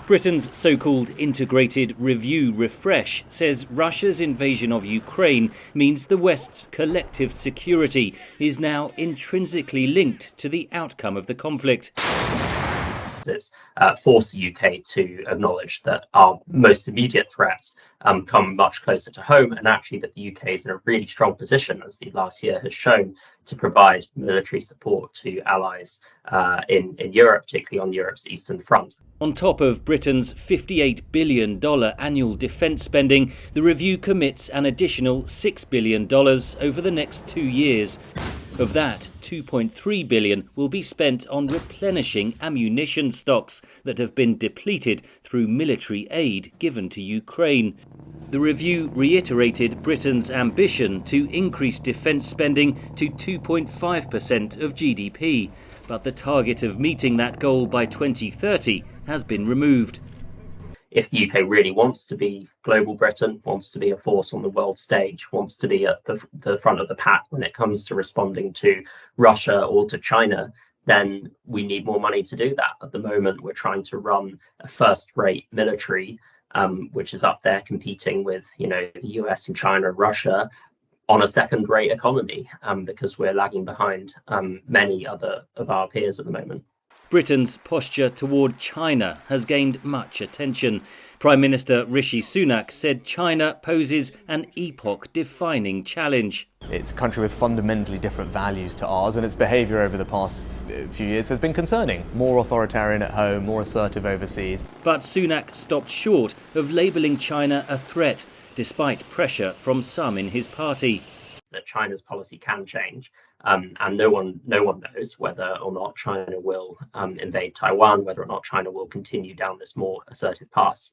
Britain's so-called integrated review refresh says Russia's invasion of Ukraine means the West's collective security is now intrinsically linked to the outcome of the conflict. It's forced the UK to acknowledge that our most immediate threats come much closer to home, and actually that the UK is in a really strong position, as the last year has shown, to provide military support to allies in Europe, particularly on Europe's eastern front. On top of Britain's $58 billion annual defence spending, the review commits an additional $6 billion over the next 2 years. Of that, $2.3 billion will be spent on replenishing ammunition stocks that have been depleted through military aid given to Ukraine. The review reiterated Britain's ambition to increase defence spending to 2.5% of GDP, but the target of meeting that goal by 2030 has been removed. If the UK really wants to be global Britain, wants to be a force on the world stage, wants to be at the front of the pack when it comes to responding to Russia or to China, then we need more money to do that. At the moment, we're trying to run a first-rate military, which is up there competing with, the US and China and Russia, on a second-rate economy, because we're lagging behind many other of our peers at the moment. Britain's posture toward China has gained much attention. Prime Minister Rishi Sunak said China poses an epoch-defining challenge. It's a country with fundamentally different values to ours, and its behaviour over the past few years has been concerning. More authoritarian at home, more assertive overseas. But Sunak stopped short of labelling China a threat, despite pressure from some in his party. That China's policy can change, and no one knows whether or not China will invade Taiwan, whether or not China will continue down this more assertive path.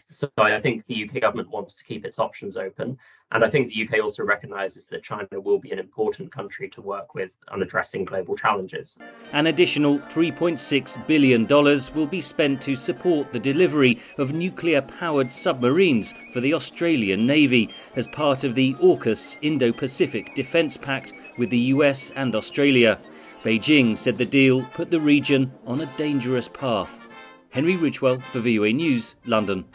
So I think the UK government wants to keep its options open, and I think the UK also recognises that China will be an important country to work with on addressing global challenges. An additional $3.6 billion will be spent to support the delivery of nuclear-powered submarines for the Australian Navy as part of the AUKUS Indo-Pacific Defence Pact with the US and Australia. Beijing said the deal put the region on a dangerous path. Henry Ridgwell for VOA News, London.